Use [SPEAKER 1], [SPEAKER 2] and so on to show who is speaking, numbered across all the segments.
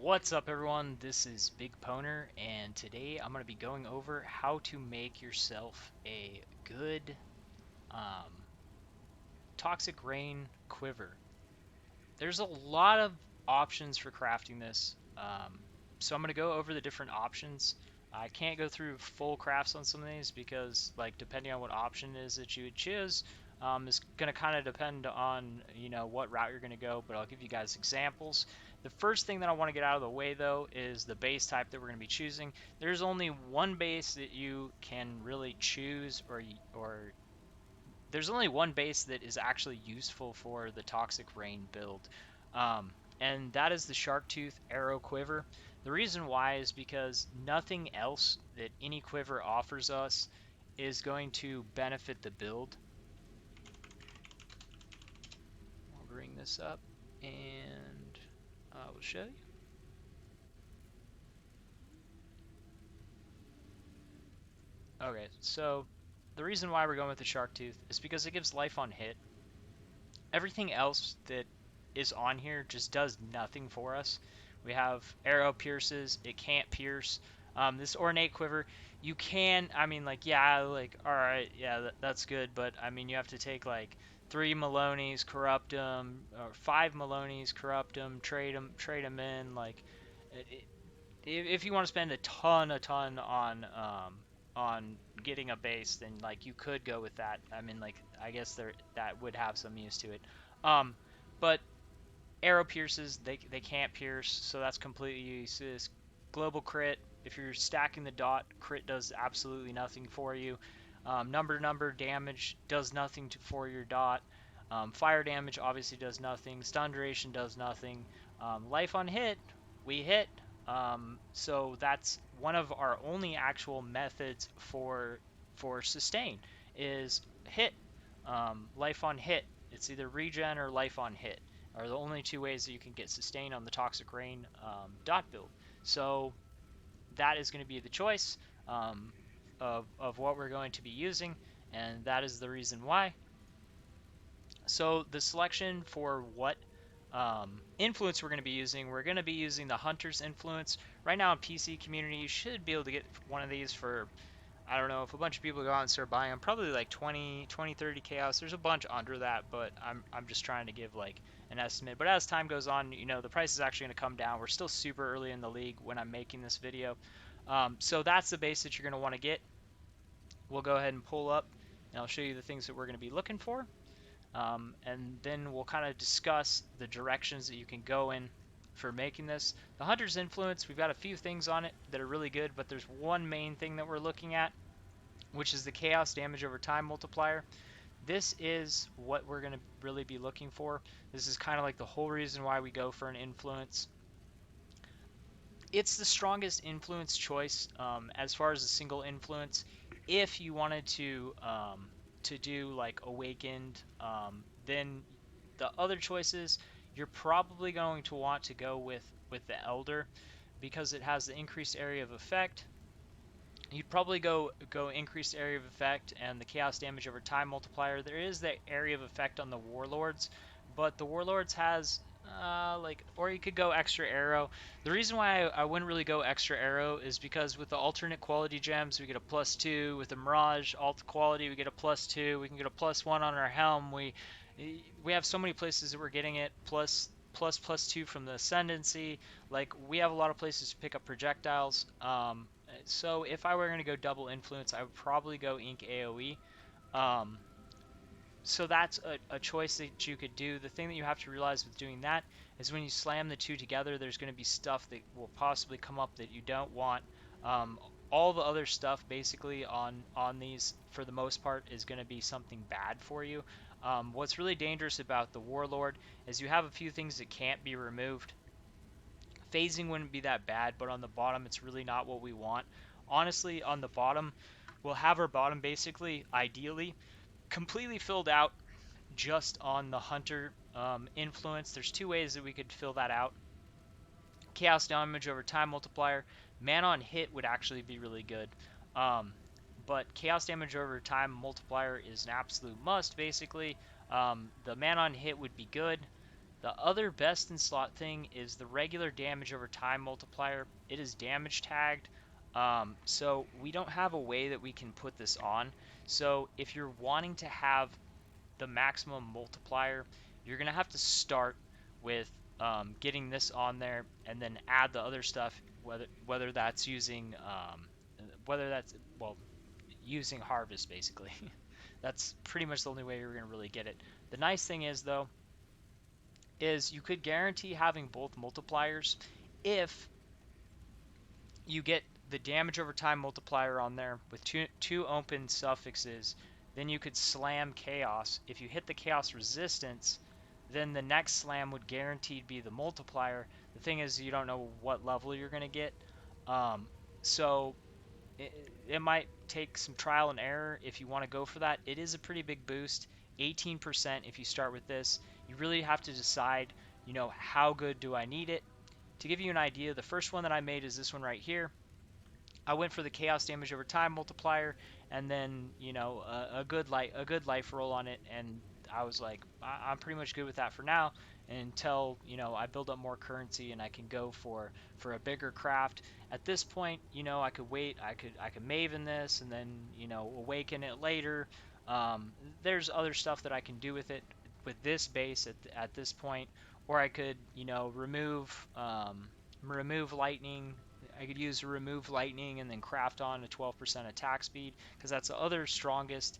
[SPEAKER 1] What's up everyone, this is BigPowner, and today I'm going to be going over how to make yourself a good um, Toxic Rain Quiver. There's a lot of options for crafting this, so I'm going to go over the different options. I can't go through full crafts on some of these because, like, depending on what option it is that you would choose, is going to kind of depend on what route you're going to go. But I'll give you guys examples. The first thing that I want to get out of the way though is the base type that we're going to be choosing. There's only one base that you can really choose, or there's only one base that is actually useful for the Toxic Rain build, and that is the Sharktooth Arrow Quiver. The reason why is because nothing else that any quiver offers us is going to benefit the build. I'll bring this up and I will show you. Okay, so the reason why we're going with the Sharktooth is because it gives life on hit. Everything else that is on here just does nothing for us. We have arrow pierces, it can't pierce. This ornate quiver, you can, I mean, like, yeah, like, all right, yeah, that's good, but I mean, you have to take like 3 Maloney's, corrupt them, or 5 Maloney's, corrupt them, trade them in. Like, it, if you want to spend a ton on getting a base, then like you could go with that. I mean, like, I guess that would have some use to it. Um, but arrow pierces, they can't pierce, so that's completely useless. Global crit, if you're stacking the dot, crit does absolutely nothing for you. Number to number damage does nothing for your dot. Fire damage obviously does nothing. Stun duration does nothing. Life on hit, we hit. So that's one of our only actual methods for sustain is hit. Life on hit. It's either regen or life on hit are the only two ways that you can get sustain on the Toxic Rain dot build. So that is going to be the choice of what we're going to be using, and that is the reason why. So the selection for what influence we're going to be using the Hunter's influence. Right now in PC community, you should be able to get one of these for, I don't know, if a bunch of people go out and start buying them, probably like 30 chaos. There's a bunch under that, but I'm just trying to give like an estimate. But as time goes on, the price is actually going to come down. We're still super early in the league when I'm making this video. So that's the base that you're going to want to get. We'll go ahead and pull up, and I'll show you the things that we're going to be looking for. And then we'll kind of discuss the directions that you can go in for making this. The Hunter's Influence, we've got a few things on it that are really good, but there's one main thing that we're looking at, which is the Chaos Damage over Time multiplier. This is what we're going to really be looking for. This is kind of like the whole reason why we go for an influence. It's the strongest influence choice as far as a single influence. If you wanted to do like Awakened, then the other choices you're probably going to want to go with the Elder because it has the increased area of effect. You'd probably go increased area of effect and the chaos damage over time multiplier. There is the area of effect on the Warlords, but the Warlords has or you could go extra arrow. The reason why I wouldn't really go extra arrow is because with the alternate quality gems we get a +2. With the Mirage alt quality we get a +2. We can get a +1 on our helm. We have so many places that we're getting it +2 from the ascendancy. Like, we have a lot of places to pick up projectiles. So if I were going to go double influence, I would probably go Ink AoE. Um, so that's a choice that you could do. The thing that you have to realize with doing that is when you slam the two together, there's going to be stuff that will possibly come up that you don't want. Um, all the other stuff basically on these, for the most part, is going to be something bad for you. What's really dangerous about the Warlord is you have a few things that can't be removed. Phasing wouldn't be that bad, but on the bottom, it's really not what we want. Honestly, on the bottom, we'll have our bottom basically, ideally, completely filled out just on the Hunter influence. There's two ways that we could fill that out. Chaos damage over time multiplier. Man on hit would actually be really good. But chaos damage over time multiplier is an absolute must, basically. The man on hit would be good. The other best in slot thing is the regular damage over time multiplier. It is damage tagged, so we don't have a way that we can put this on. So if you're wanting to have the maximum multiplier, you're gonna have to start with getting this on there, and then add the other stuff, whether that's using whether that's well using harvest basically. That's pretty much the only way you're gonna really get it. The nice thing is though, is you could guarantee having both multipliers if you get the damage over time multiplier on there with two open suffixes. Then you could slam chaos. If you hit the chaos resistance, then the next slam would guaranteed be the multiplier. The thing is, you don't know what level you're going to get. Um, so it might take some trial and error if you want to go for that. It is a pretty big boost, 18% if you start with this. You really have to decide, how good do I need it? To give you an idea, the first one that I made is this one right here. I went for the chaos damage over time multiplier, and then a good life roll on it, and I was like, I'm pretty much good with that for now until I build up more currency and I can go for a bigger craft. At this point, I could wait, I could Maven this and then awaken it later. Um, there's other stuff that I can do with it with this base at this point, or I could remove lightning. I could use remove lightning and then craft on a 12% attack speed, because that's the other strongest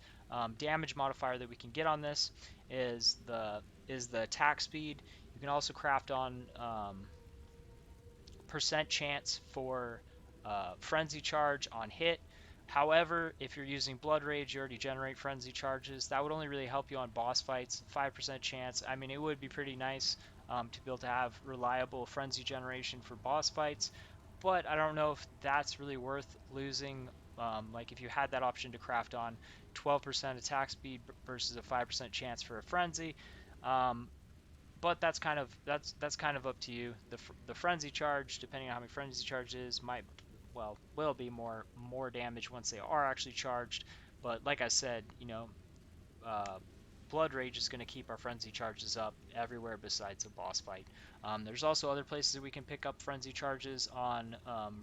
[SPEAKER 1] damage modifier that we can get on this is the attack speed. You can also craft on percent chance for frenzy charge on hit. However, if you're using Blood Rage, you already generate frenzy charges. That would only really help you on boss fights. 5% chance. I mean, it would be pretty nice to be able to have reliable frenzy generation for boss fights, but I don't know if that's really worth losing. Like if you had that option to craft on 12% attack speed versus a 5% chance for a frenzy. Um, but that's kind of up to you. The frenzy charge, depending on how many frenzy charges, will be more damage once they are actually charged. But like I said, uh, Blood Rage is going to keep our frenzy charges up everywhere besides a boss fight. There's also other places we can pick up frenzy charges on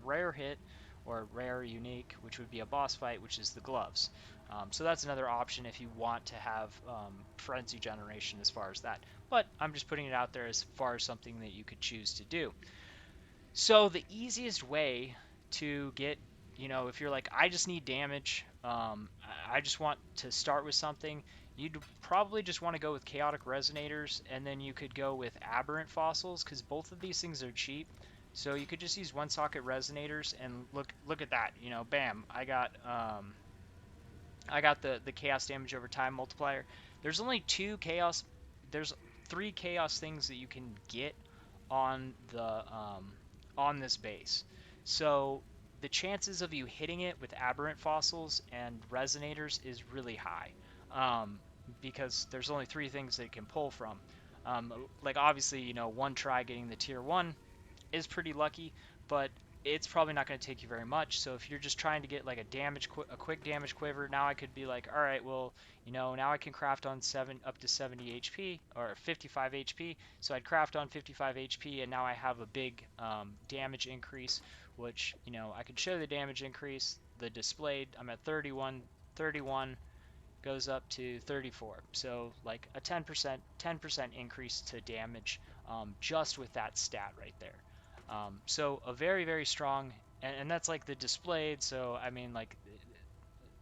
[SPEAKER 1] rare hit or rare unique, which would be a boss fight, which is the gloves. So that's another option if you want to have frenzy generation as far as that. But I'm just putting it out there as far as something that you could choose to do. So the easiest way to get, if you're like, I just need damage, I just want to start with something, you'd probably just want to go with chaotic resonators, and then you could go with aberrant fossils, because both of these things are cheap. So you could just use one socket resonators, and look at that, bam, I got the chaos damage over time multiplier. There's only there's three chaos things that you can get on this base. So the chances of you hitting it with aberrant fossils and resonators is really high, um, because there's only three things that it can pull from. Like obviously, one try getting the tier one is pretty lucky, but it's probably not going to take you very much. So if you're just trying to get like a quick damage quiver, now I could be like, all right, well, now I can craft on up to 70 HP or 55 HP. So I'd craft on 55 HP, and now I have a big damage increase, which I could show the damage increase. The displayed, I'm at 31 goes up to 34. So like a 10% increase to damage, just with that stat right there. So a very, very strong, and that's like the displayed. So I mean, like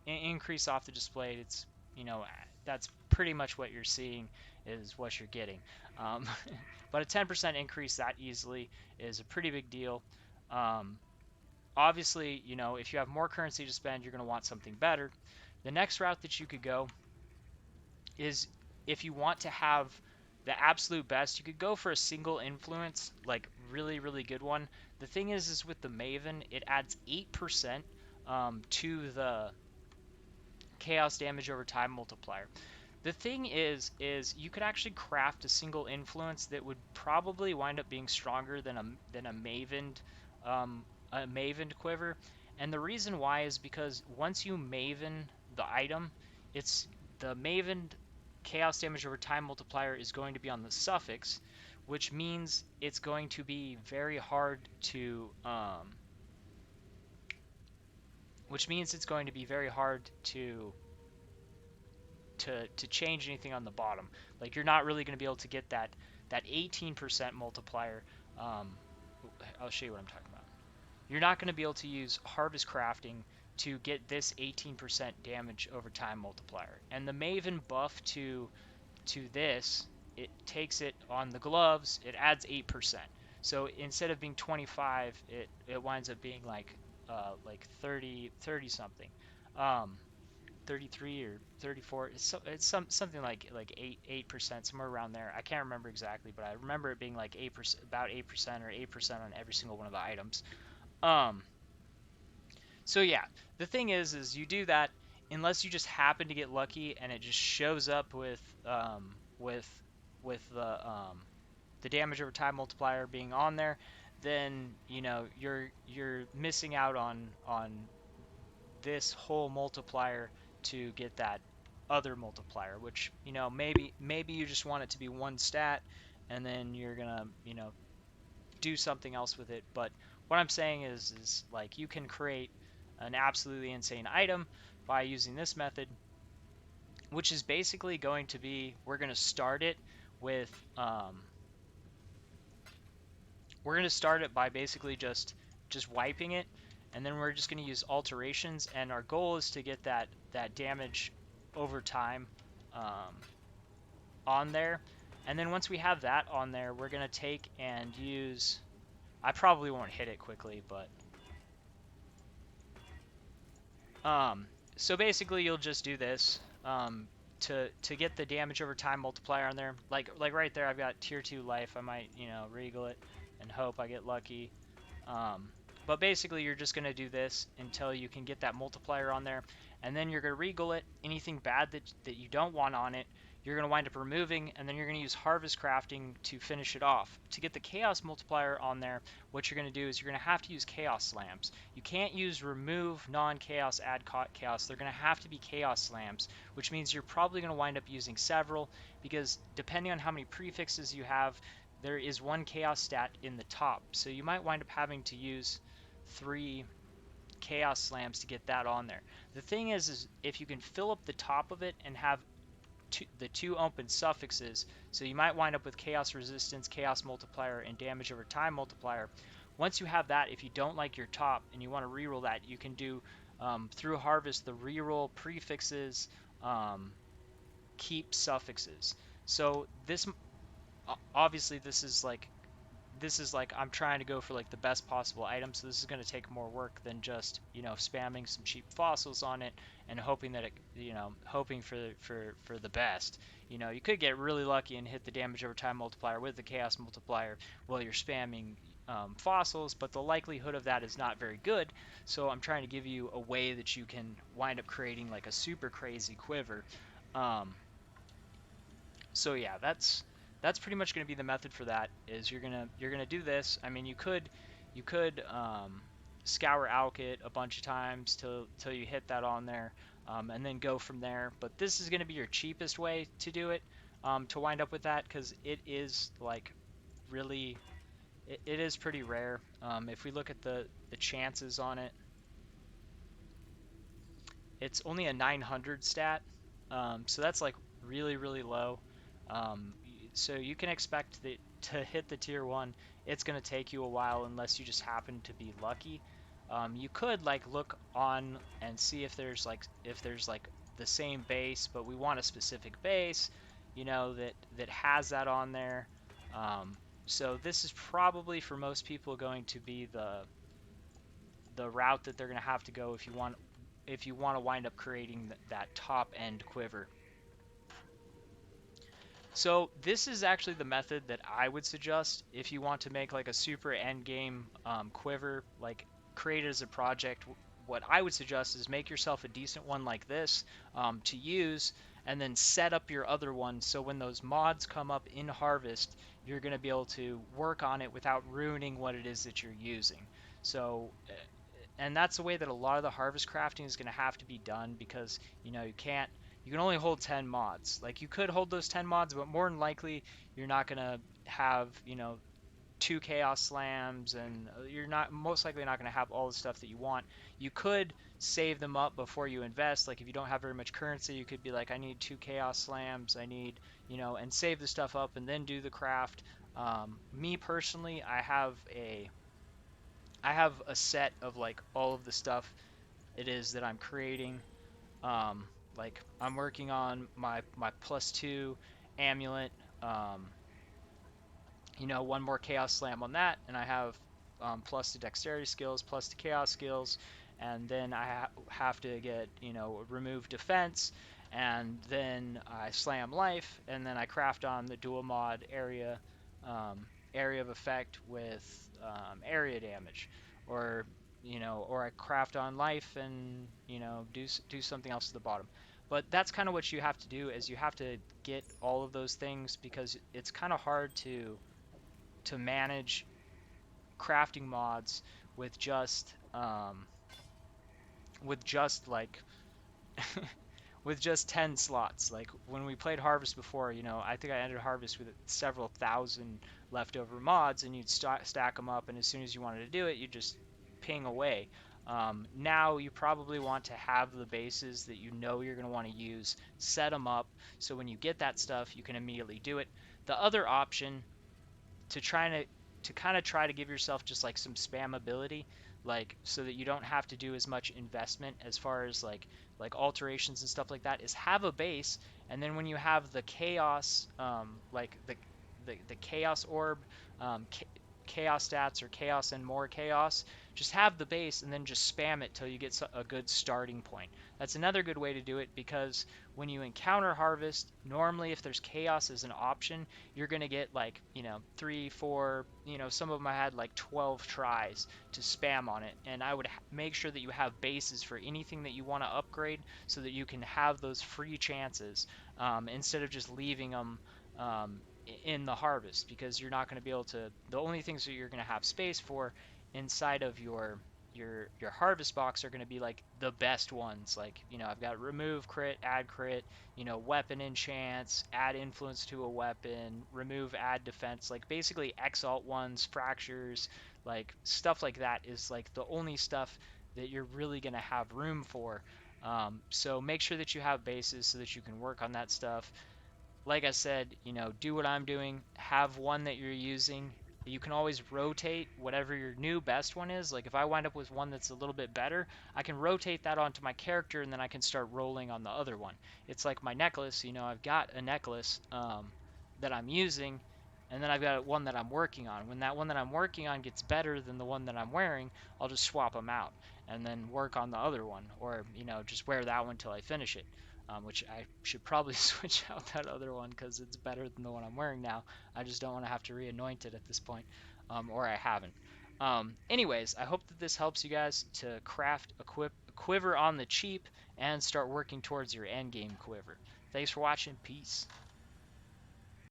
[SPEAKER 1] increase off the displayed, it's that's pretty much what you're seeing is what you're getting. Um, but a 10% increase that easily is a pretty big deal. Um, Obviously, if you have more currency to spend, you're going to want something better. The next route that you could go is, if you want to have the absolute best, you could go for a single influence, like really, really good one. The thing is with the Maven, it adds 8% to the chaos damage over time multiplier. The thing is you could actually craft a single influence that would probably wind up being stronger than a Mavened quiver. And the reason why is because once you Maven the item, it's the Mavened chaos damage over time multiplier is going to be on the suffix, which means it's going to be very hard to which means it's going to be very hard to change anything on the bottom. Like you're not really going to be able to get that 18% multiplier. Um, I'll show you what I'm talking about. You're not going to be able to use harvest crafting to get this 18% damage over time multiplier. And the Maven buff to this, it takes it on the gloves, it adds 8%. So instead of being 25, it winds up being like 30 something. Um, 33 or 34. It's something like 8%, somewhere around there. I can't remember exactly, but I remember it being like 8%, about 8% or 8% on every single one of the items. Um, so yeah, the thing is you do that unless you just happen to get lucky and it just shows up with the damage over time multiplier being on there, then you're missing out on this whole multiplier to get that other multiplier, which maybe you just want it to be one stat, and then you're gonna do something else with it. But what I'm saying is like you can create an absolutely insane item by using this method, which is basically going to be we're going to start it with we're going to start it by basically just wiping it, and then we're just going to use alterations, and our goal is to get that damage over time um, on there. And then once we have that on there, we're going to take and use, I probably won't hit it quickly, but um, so basically you'll just do this to get the damage over time multiplier on there. Like right there, I've got tier 2 life. I might regal it and hope I get lucky. Um, but basically, you're just going to do this until you can get that multiplier on there, and then you're going to regal it. Anything bad that you don't want on it, you're going to wind up removing, and then you're going to use harvest crafting to finish it off. To get the chaos multiplier on there, what you're going to do is you're going to have to use chaos slams. You can't use remove non-chaos, add chaos. They're going to have to be chaos slams, which means you're probably going to wind up using several, because depending on how many prefixes you have, there is one chaos stat in the top. So you might wind up having to use 3 chaos slams to get that on there. The thing is if you can fill up the top of it and have the 2 open suffixes, so you might wind up with chaos resistance, chaos multiplier, and damage over time multiplier. Once you have that, if you don't like your top and you want to reroll that, you can do through harvest the reroll prefixes, keep suffixes. So this obviously this is like I'm trying to go for like the best possible item, so this is going to take more work than just spamming some cheap fossils on it and hoping that it hoping for the best. You could get really lucky and hit the damage over time multiplier with the chaos multiplier while you're spamming fossils, but the likelihood of that is not very good. So I'm trying to give you a way that you can wind up creating like a super crazy quiver. um, so yeah, that's pretty much going to be the method for that. Is you're gonna do this. I mean, you could scour Alkit a bunch of times till you hit that on there, and then go from there. But this is going to be your cheapest way to do it, to wind up with that, because it is like really it is pretty rare. If we look at the chances on it, it's only a 900 stat, so that's like really low. So you can expect that to hit the tier 1, it's going to take you a while unless you just happen to be lucky. You could like look on and see if there's like the same base, but we want a specific base, that has that on there. Um, so this is probably for most people going to be the route that they're going to have to go if you want to wind up creating that top end quiver. So this is actually the method that I would suggest if you want to make like a super end game quiver, like create it as a project. What I would suggest is make yourself a decent one like this to use, and then set up your other one so when those mods come up in Harvest, you're going to be able to work on it without ruining what it is that you're using. So and that's the way that a lot of the harvest crafting is going to have to be done, because you can only hold 10 mods. Like you could hold those 10 mods, but more than likely you're not going to have, two chaos slams, and you're not most likely not going to have all the stuff that you want. You could save them up before you invest. Like if you don't have very much currency, you could be like, I need two chaos slams, I need, and save the stuff up and then do the craft. Me personally, I have a set of like all of the stuff it is that I'm creating. Like I'm working on my +2 amulet. Um, one more chaos slam on that, and I have plus the dexterity skills, plus the chaos skills, and then I have to get, remove defense, and then I slam life, and then I craft on the dual mod area of effect with area damage, or or I craft on life and do something else to the bottom. But that's kind of what you have to do, is you have to get all of those things, because it's kind of hard to manage crafting mods with just like with just 10 slots. Like when we played Harvest before, I think I ended Harvest with several thousand leftover mods, and you'd stack them up, and as soon as you wanted to do it, you just ping away. Now you probably want to have the bases that you're going to want to use, set them up, so when you get that stuff, you can immediately do it. The other option to kind of try to give yourself just like some spam ability, like so that you don't have to do as much investment as far as like alterations and stuff like that, is have a base, and then when you have the chaos, like the chaos orb, um, chaos stats or chaos and more chaos, just have the base and then just spam it till you get a good starting point. That's another good way to do it, because when you encounter harvest, normally if there's chaos as an option, you're going to get like, 3, 4, some of them I had like 12 tries to spam on it. And I would make sure that you have bases for anything that you want to upgrade, so that you can have those free chances, instead of just leaving them in the harvest, because you're not going to be able to. The only things that you're going to have space for inside of your harvest box are going to be like the best ones. Like, I've got remove crit, add crit, weapon enchants, add influence to a weapon, remove, add defense, like basically exalt ones, fractures, like stuff like that is like the only stuff that you're really going to have room for. So make sure that you have bases so that you can work on that stuff. Like I said, do what I'm doing. Have one that you're using. You can always rotate whatever your new best one is. Like if I wind up with one that's a little bit better, I can rotate that onto my character, and then I can start rolling on the other one. It's like my necklace. I've got a necklace that I'm using, and then I've got one that I'm working on. When that one that I'm working on gets better than the one that I'm wearing, I'll just swap them out and then work on the other one, or just wear that one till I finish it. Which I should probably switch out that other one, because it's better than the one I'm wearing now. I just don't want to have to re-anoint it at this point, or I haven't. Anyways, I hope that this helps you guys to craft a quiver on the cheap and start working towards your endgame quiver. Thanks for watching. Peace.